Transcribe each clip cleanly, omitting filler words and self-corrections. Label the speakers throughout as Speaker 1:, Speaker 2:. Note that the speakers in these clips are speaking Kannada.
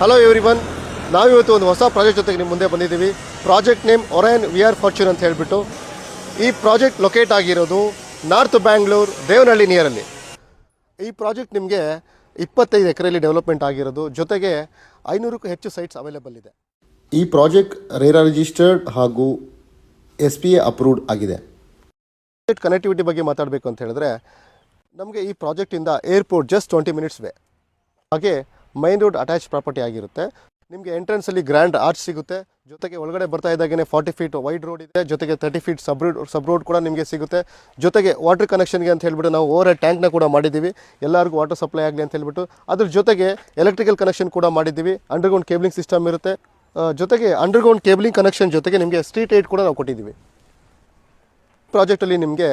Speaker 1: ಹಲೋ ಎವ್ರಿವನ್, ನಾವಿವತ್ತು ಒಂದು ಹೊಸ ಪ್ರಾಜೆಕ್ಟ್ ಜೊತೆಗೆ ನಿಮ್ಮ ಮುಂದೆ ಬಂದಿದ್ದೀವಿ. Project name Orion VR fortune ಅಂತ ಹೇಳಿಬಿಟ್ಟು. ಈ ಪ್ರಾಜೆಕ್ಟ್ ಲೊಕೇಟ್ ಆಗಿರೋದು ನಾರ್ತ್ ಬ್ಯಾಂಗ್ಳೂರ್ ದೇವನಹಳ್ಳಿ ನಿಯರಲ್ಲಿ. ಈ ಪ್ರಾಜೆಕ್ಟ್ ನಿಮಗೆ 25 ಎಕರೆಯಲ್ಲಿ ಡೆವಲಪ್ಮೆಂಟ್ ಆಗಿರೋದು, ಜೊತೆಗೆ 500ಕ್ಕೂ ಹೆಚ್ಚು ಸೈಟ್ಸ್ ಅವೈಲೇಬಲ್ ಇದೆ. ಈ ಪ್ರಾಜೆಕ್ಟ್ ರೇರಾ ರಿಜಿಸ್ಟರ್ಡ್ ಹಾಗೂ SPA ಅಪ್ರೂವ್ಡ್ ಆಗಿದೆ. ಕನೆಕ್ಟಿವಿಟಿ ಬಗ್ಗೆ ಮಾತಾಡಬೇಕು ಅಂತ ಹೇಳಿದ್ರೆ, ನಮಗೆ ಈ ಪ್ರಾಜೆಕ್ಟಿಂದ ಏರ್ಪೋರ್ಟ್ ಜಸ್ಟ್ 20 ಮಿನಿಟ್ಸ್ ವೇ, ಹಾಗೆ ಮೈನ್ ರೋಡ್ ಅಟ್ಯಾಚ್ ಪ್ರಾಪರ್ಟಿ ಆಗಿರುತ್ತೆ. ನಿಮಗೆ ಎಂಟ್ರೆನ್ಸಲ್ಲಿ ಗ್ರ್ಯಾಂಡ್ ಆರ್ಚ್ ಸಿಗುತ್ತೆ, ಜೊತೆಗೆ ಒಳಗಡೆ ಬರ್ತಾ ಇದ್ದಾಗೇ 40 ಫೀಟ್ ವೈಡ್ ರೋಡ್ ಇದೆ, ಜೊತೆಗೆ 30 ಫೀಟ್ ಸಬ್ ರೋಡ್ ಕೂಡ ನಿಮಗೆ ಸಿಗುತ್ತೆ. ಜೊತೆಗೆ ವಾಟರ್ ಕನೆಕ್ಷನ್ಗೆ ಅಂತ ಹೇಳ್ಬಿಟ್ಟು ನಾವು ಓವರ್ ಹೆಡ್ ಟ್ಯಾಂಕ್ನ ಕೂಡ ಮಾಡಿದ್ದೀವಿ, ಎಲ್ಲರಿಗೂ ವಾಟರ್ ಸಪ್ಲೈ ಆಗಲಿ ಅಂತ ಹೇಳ್ಬಿಟ್ಟು. ಅದ್ರ ಜೊತೆಗೆ ಎಲೆಕ್ಟ್ರಿಕಲ್ ಕನೆಕ್ಷನ್ ಕೂಡ ಮಾಡಿದ್ದೀವಿ, ಅಂಡರ್ಗ್ರೌಂಡ್ ಕೇಬಲಿಂಗ್ ಸಿಸ್ಟಮ್ ಇರುತ್ತೆ. ಜೊತೆಗೆ ಅಂಡರ್ಗ್ರೌಂಡ್ ಕೇಬಲಿಂಗ್ ಕನೆಕ್ಷನ್ ಜೊತೆಗೆ ನಿಮಗೆ ಸ್ಟ್ರೀಟ್ ಲೈಟ್ ಕೂಡ ನಾವು ಕೊಟ್ಟಿದ್ದೀವಿ. ಪ್ರಾಜೆಕ್ಟಲ್ಲಿ ನಿಮಗೆ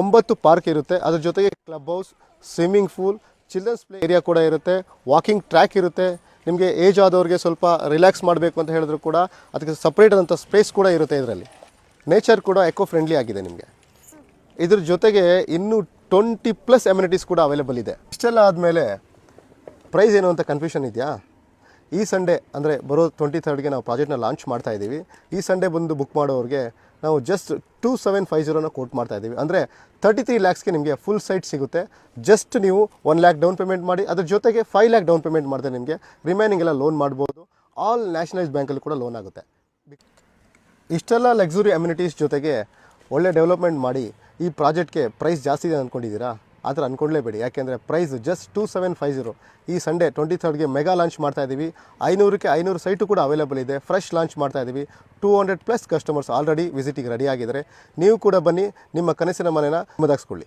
Speaker 1: 9 ಪಾರ್ಕ್ ಇರುತ್ತೆ, ಅದ್ರ ಜೊತೆಗೆ club house, swimming pool, children's play area ಕೂಡ ಇರುತ್ತೆ, ವಾಕಿಂಗ್ ಟ್ರ್ಯಾಕ್ ಇರುತ್ತೆ. ನಿಮಗೆ ಏಜ್ ಆದವ್ರಿಗೆ ಸ್ವಲ್ಪ ರಿಲ್ಯಾಕ್ಸ್ ಮಾಡಬೇಕು ಅಂತ ಹೇಳಿದ್ರು ಕೂಡ ಅದಕ್ಕೆ ಸಪ್ರೇಟ್ ಆದಂಥ ಸ್ಪೇಸ್ ಕೂಡ ಇರುತ್ತೆ. ಇದರಲ್ಲಿ ನೇಚರ್ ಕೂಡ ಎಕೋ ಫ್ರೆಂಡ್ಲಿ ಆಗಿದೆ ನಿಮಗೆ. ಇದ್ರ ಜೊತೆಗೆ ಇನ್ನೂ 20+ ಅಮ್ಯುನಿಟೀಸ್ ಕೂಡ ಅವೈಲೇಬಲ್ ಇದೆ. ಇಷ್ಟೆಲ್ಲ ಆದಮೇಲೆ ಪ್ರೈಸ್ ಏನು ಅಂತ ಕನ್ಫ್ಯೂಷನ್ ಇದೆಯಾ? ಈ ಸಂಡೇ ಅಂದರೆ ಬರೋ 23ಗೆ ನಾವು ಪ್ರಾಜೆಕ್ಟ್ನ ಲಾಂಚ್ ಮಾಡ್ತಾ ಇದ್ದೀವಿ. ಈ ಸಂಡೇ ಬಂದು ಬುಕ್ ಮಾಡೋರಿಗೆ ನಾವು ಜಸ್ಟ್ 2750 ಕೋಟ್ ಮಾಡ್ತಾ ಇದ್ದೀವಿ. ಅಂದರೆ 33 ಲ್ಯಾಕ್ಸ್ಗೆ ನಿಮಗೆ ಫುಲ್ ಸೈಟ್ ಸಿಗುತ್ತೆ. ಜಸ್ಟ್ ನೀವು 1 ಲ್ಯಾಕ್ ಡೌನ್ ಪೇಮೆಂಟ್ ಮಾಡಿ, ಅದ್ರ ಜೊತೆಗೆ 5 ಲ್ಯಾಕ್ ಡೌನ್ ಪೇಮೆಂಟ್ ಮಾಡಿದ್ರೆ ನಿಮಗೆ ರಿಮೈನಿಂಗ್ ಎಲ್ಲ ಲೋನ್ ಮಾಡ್ಬೋದು. ಆಲ್ ನ್ಯಾಷನಲೈಸ್ ಬ್ಯಾಂಕಲ್ಲಿ ಕೂಡ ಲೋನ್ ಆಗುತ್ತೆ. ಇಷ್ಟೆಲ್ಲ ಲಕ್ಸುರಿ ಅಮ್ಯುನಿಟೀಸ್ ಜೊತೆಗೆ ಒಳ್ಳೆ ಡೆವಲಪ್ಮೆಂಟ್ ಮಾಡಿ ಈ ಪ್ರಾಜೆಕ್ಟ್ಗೆ ಪ್ರೈಸ್ ಜಾಸ್ತಿ ಇದೆ ಅಂದ್ಕೊಂಡಿದ್ದೀರಾ? ಆ ಥರ ಅಂದ್ಕೊಳ್ಳೇಬೇಡಿ, ಯಾಕೆಂದರೆ ಪ್ರೈಸ್ ಜಸ್ಟ್ 2750. ಈ ಸಂಡೇ 23ಗೆ ಮೆಗಾ ಲಾಂಚ್ ಮಾಡ್ತಾ ಇದ್ದೀವಿ. 500ಕ್ಕೆ 500 ಸೈಟು ಕೂಡ ಅವೈಲೇಬಲ್ ಇದೆ. ಫ್ರೆಶ್ ಲಾಂಚ್ ಮಾಡ್ತಾ ಇದ್ದೀವಿ. 200+ ಕಸ್ಟಮರ್ಸ್ ಆಲ್ರೆಡಿ ವಿಸಿಟಿಗೆ ರೆಡಿ ಆಗಿದ್ದಾರೆ. ನೀವು ಕೂಡ ಬನ್ನಿ, ನಿಮ್ಮ ಕನಸಿನ ಮನೆನ ಮುದಾಗಿಸ್ಕೊಳ್ಳಿ.